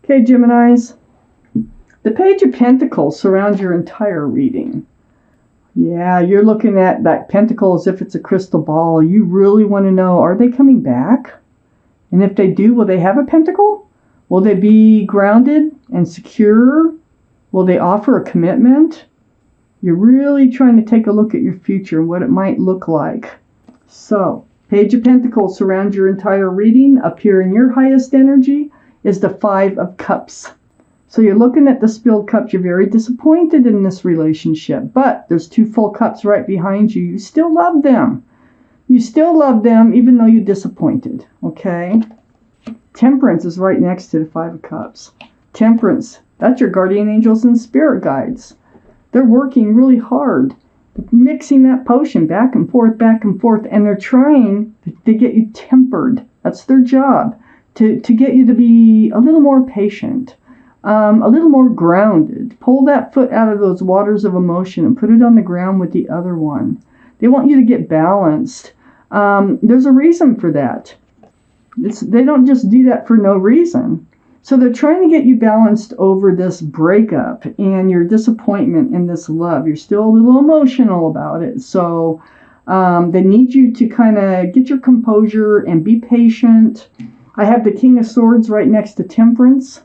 Okay, Geminis, the Page of Pentacles surrounds your entire reading. Yeah, you're looking at that pentacle as if it's a crystal ball. You really want to know, are they coming back? And if they do, will they have a pentacle? Will they be grounded and secure? Will they offer a commitment? You're really trying to take a look at your future and what it might look like. So, Page of Pentacles surrounds your entire reading. Up here in your highest energy is the Five of Cups. So you're looking at the spilled cups. You're very disappointed in this relationship, but there's two full cups right behind you. You still love them. You still love them even though you're disappointed, okay? Temperance is right next to the Five of Cups. Temperance, that's your guardian angels and spirit guides. They're working really hard, mixing that potion back and forth, and they're trying to get you tempered. That's their job, to get you to be a little more patient. A little more grounded. Pull that foot out of those waters of emotion and put it on the ground with the other one. They want you to get balanced. There's a reason for that. They don't just do that for no reason. So they're trying to get you balanced over this breakup and your disappointment in this love. You're still a little emotional about it. So they need you to kind of get your composure and be patient. I have the King of Swords right next to Temperance.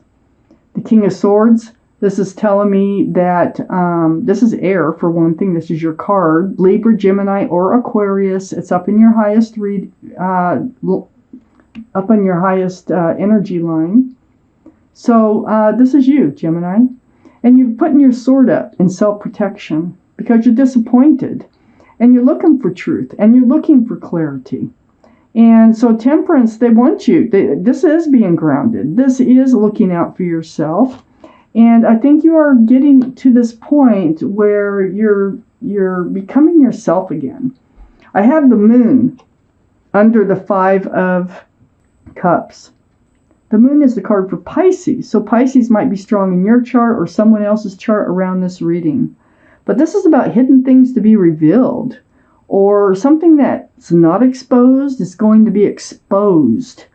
The King of Swords, this is telling me that this is air, for one thing. This is your card, Libra, Gemini, or Aquarius. It's up in your highest energy line. So this is you, Gemini. And you're putting your sword up in self-protection because you're disappointed. And you're looking for truth. And you're looking for clarity. And so Temperance, they want you. This is being grounded. This is looking out for yourself. And I think you are getting to this point where you're becoming yourself again. I have the Moon under the Five of Cups. The Moon is the card for Pisces. So Pisces might be strong in your chart or someone else's chart around this reading. But this is about hidden things to be revealed. Or something that's not exposed is going to be exposed.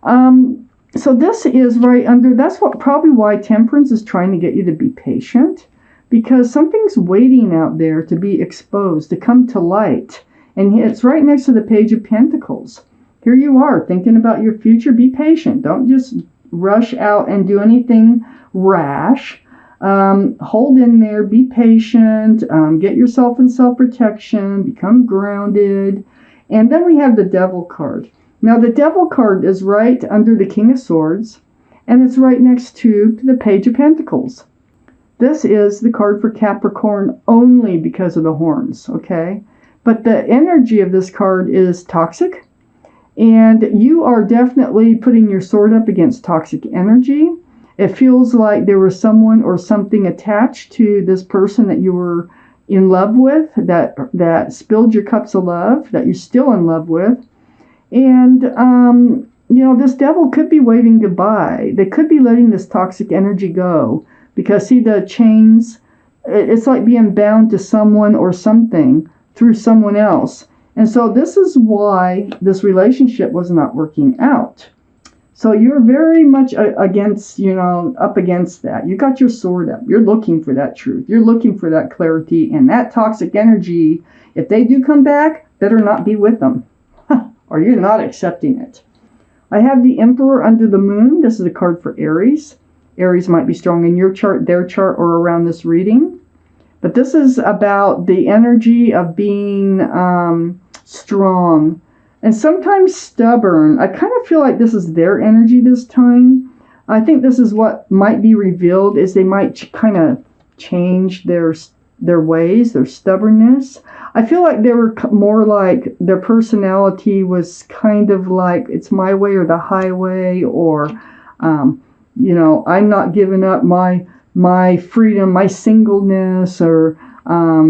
So this is right under, that's probably why Temperance is trying to get you to be patient. Because something's waiting out there to be exposed, to come to light. And it's right next to the Page of Pentacles. Here you are thinking about your future. Be patient. Don't just rush out and do anything rash. Hold in there, be patient, get yourself in self-protection, become grounded. And then we have the Devil card. Now the Devil card is right under the King of Swords, and it's right next to the Page of Pentacles. This is the card for Capricorn only because of the horns, okay? But the energy of this card is toxic, and you are definitely putting your sword up against toxic energy. It feels like there was someone or something attached to this person that you were in love with, that spilled your cups of love, that you're still in love with. And, this devil could be waving goodbye. They could be letting this toxic energy go. Because, see, the chains, it's like being bound to someone or something through someone else. And so this is why this relationship was not working out. So you're very much against, up against that. You got your sword up. You're looking for that truth. You're looking for that clarity. And that toxic energy, if they do come back, better not be with them. Or you're not accepting it. I have the Emperor under the Moon. This is a card for Aries. Aries might be strong in your chart, their chart, or around this reading. But this is about the energy of being strong. And sometimes stubborn. I kind of feel like this is their energy this time. I think this is what might be revealed, is they might kind of change their ways, their stubbornness. I feel like they were more like their personality was kind of like it's my way or the highway, or, I'm not giving up my freedom, my singleness, or, I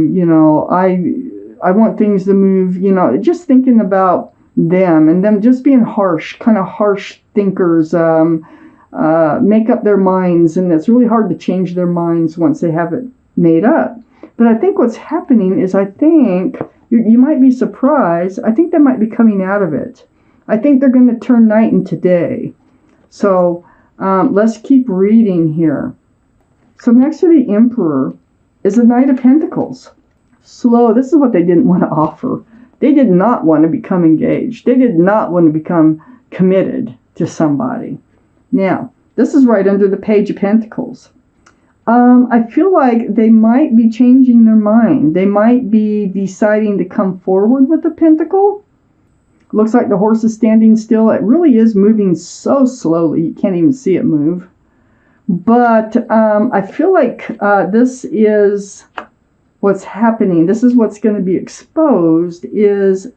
want things to move, just thinking about them and them just being harsh thinkers, make up their minds, and it's really hard to change their minds once they have it made up. But I think what's happening is, I think you might be surprised, I think they might be coming out of it. I think they're going to turn night into day. So Let's keep reading here. So next to the Emperor is the Knight of Pentacles. Slow. This is what they didn't want to offer. They did not want to become engaged. They did not want to become committed to somebody. Now, this is right under the Page of Pentacles. I feel like they might be changing their mind. They might be deciding to come forward with the Pentacle. Looks like the horse is standing still. It really is moving so slowly. You can't even see it move. But I feel like this is what's happening. This is what's going to be exposed, is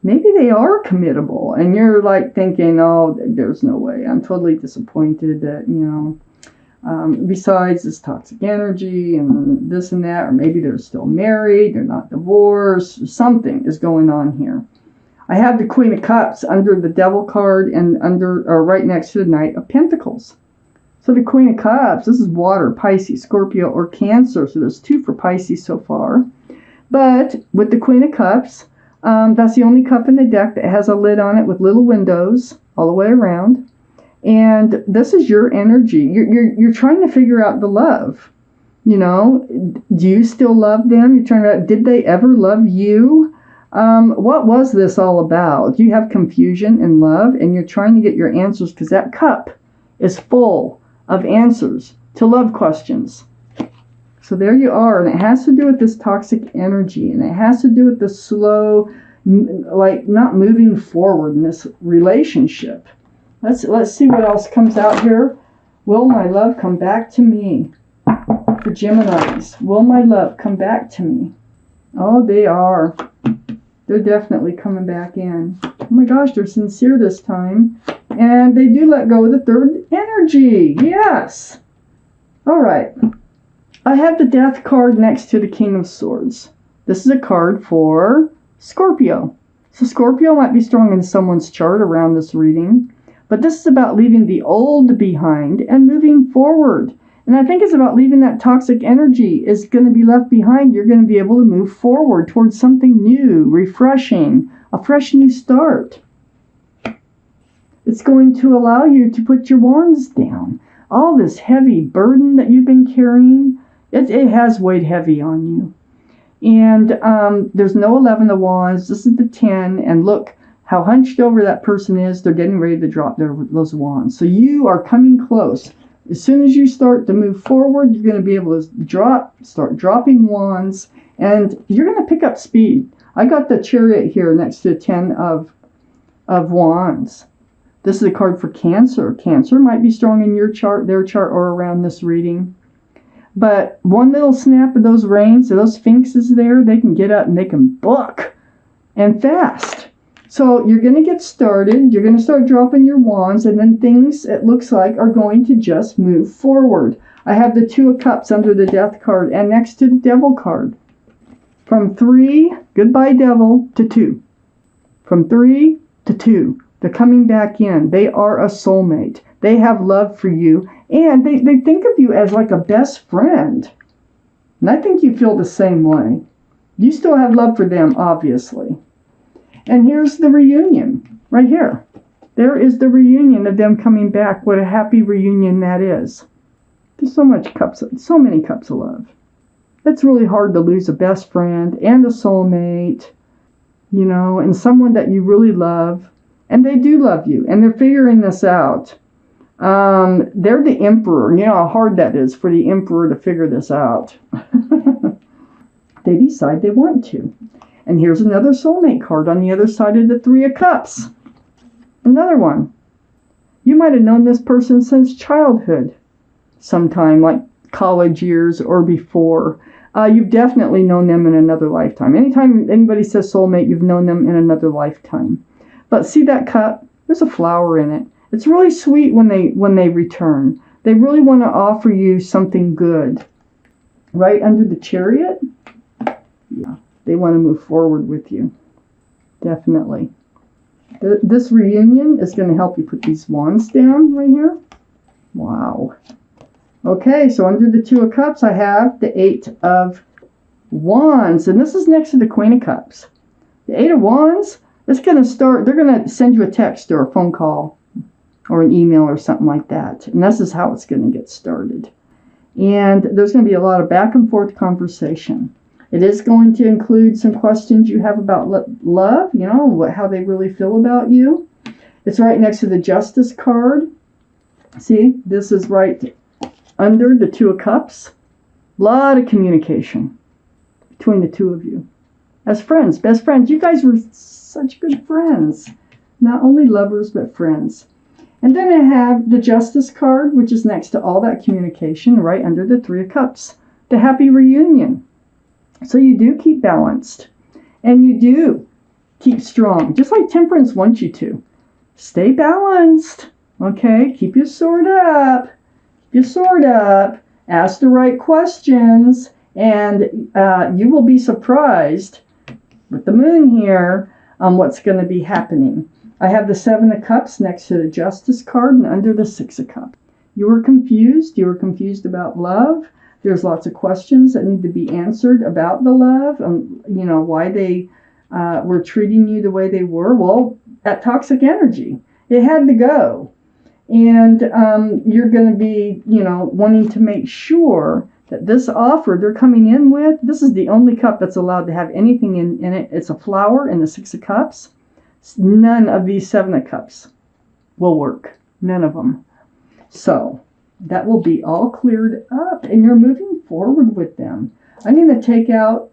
maybe they are committable. And you're like thinking, oh, there's no way. I'm totally disappointed that, besides this toxic energy and this and that, or maybe they're still married, they're not divorced, something is going on here. I have the Queen of Cups under the Devil card and right next to the Knight of Pentacles. So the Queen of Cups, this is water, Pisces, Scorpio, or Cancer. So there's 2 for Pisces so far. But with the Queen of Cups, that's the only cup in the deck that has a lid on it with little windows all the way around. And this is your energy. You're trying to figure out the love. Do you still love them? You're trying to figure out, did they ever love you? What was this all about? You have confusion in love, and you're trying to get your answers because that cup is full of answers to love questions. So there you are, and it has to do with this toxic energy, and it has to do with the slow, like not moving forward in this relationship. Let's see what else comes out here. Will my love come back to me? For Geminis, will my love come back to me? Oh, they are. They're definitely coming back in. Oh my gosh, they're sincere this time. And they do let go of the third energy. Yes. All right. I have the Death card next to the King of Swords. This is a card for Scorpio. So Scorpio might be strong in someone's chart around this reading. But this is about leaving the old behind and moving forward. And I think it's about leaving that toxic energy is going to be left behind. You're going to be able to move forward towards something new, refreshing, a fresh new start. It's going to allow you to put your wands down. All this heavy burden that you've been carrying, it has weighed heavy on you. And there's no 11 of wands. This is the 10. And look how hunched over that person is. They're getting ready to drop those wands. So you are coming close. As soon as you start to move forward, you're going to be able to start dropping wands, and you're going to pick up speed. I got the Chariot here next to the 10 of wands. This is a card for Cancer. Cancer might be strong in your chart, their chart, or around this reading. But one little snap of those reins, of those sphinxes there, they can get up and they can book, and fast. So you're going to get started, you're going to start dropping your wands, and then things, it looks like, are going to just move forward. I have the 2 of Cups under the Death card and next to the Devil card. From 3, goodbye Devil, to 2. From 3 to 2, they're coming back in. They are a soulmate. They have love for you, and they think of you as like a best friend. And I think you feel the same way. You still have love for them, obviously. And here's the reunion, right here. There is the reunion of them coming back. What a happy reunion that is. There's so many cups of love. It's really hard to lose a best friend and a soulmate, and someone that you really love. And they do love you, and they're figuring this out. They're the Emperor. You know how hard that is for the Emperor to figure this out. They decide they want to. And here's another soulmate card on the other side of the 3 of Cups. Another one. You might have known this person since childhood, sometime like college years or before. You've definitely known them in another lifetime. Anytime anybody says soulmate, you've known them in another lifetime. But see that cup? There's a flower in it. It's really sweet when they return. They really want to offer you something good. Right under the Chariot? Yeah. They want to move forward with you. Definitely. This reunion is going to help you put these wands down right here. Wow. Okay, so under the 2 of Cups, I have the 8 of Wands. And this is next to the Queen of Cups. The 8 of Wands, it's going to start, they're going to send you a text or a phone call. or an email or something like that. And this is how it's going to get started. And there's going to be a lot of back and forth conversation. It is going to include some questions you have about love, how they really feel about you. It's right next to the Justice card. See, this is right under the Two of Cups. A lot of communication between the two of you. As friends, best friends. You guys were such good friends. Not only lovers, but friends. And then I have the Justice card, which is next to all that communication, right under the Three of Cups. The happy reunion. So you do keep balanced. And you do keep strong. Just like Temperance wants you to. Stay balanced. Okay? Keep your sword up. Keep your sword up. Ask the right questions. And you will be surprised with the moon here on what's going to be happening. I have the Seven of Cups next to the Justice card and under the Six of Cups. You were confused. You were confused about love. There's lots of questions that need to be answered about the love, why they were treating you the way they were. Well, that toxic energy, it had to go. And you're going to be, wanting to make sure that this offer they're coming in with, this is the only cup that's allowed to have anything in it. It's a flower in the Six of Cups. None of these Seven of Cups will work. None of them. So that will be all cleared up, and you're moving forward with them. I'm going to take out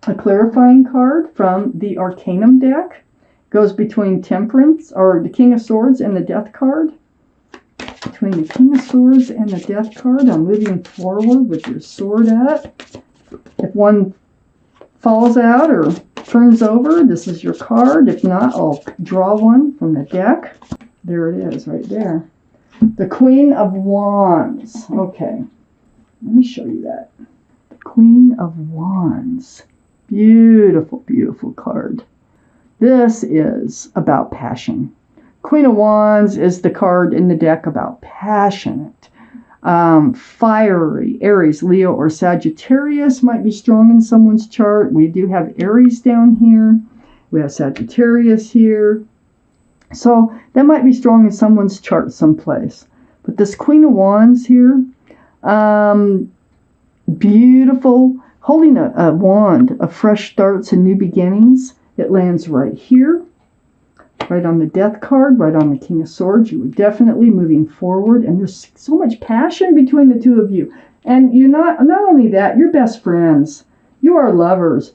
a clarifying card from the Arcanum deck. It goes between Temperance, or the King of Swords, and the Death card. Between the King of Swords and the Death card, I'm moving forward with your sword up. If one falls out or turns over, this is your card. If not, I'll draw one from the deck. There it is, right there. The Queen of Wands. Okay, let me show you that. The Queen of Wands. Beautiful, beautiful card. This is about passion. Queen of Wands is the card in the deck about passionate, fiery. Aries, Leo, or Sagittarius might be strong in someone's chart. We do have Aries down here. We have Sagittarius here. So that might be strong in someone's chart someplace. But this Queen of Wands here, beautiful, holding a wand of fresh starts and new beginnings. It lands right here, right on the Death card, right on the King of Swords. You were definitely moving forward, and there's so much passion between the two of you. And you're not only that, you're best friends. You are lovers.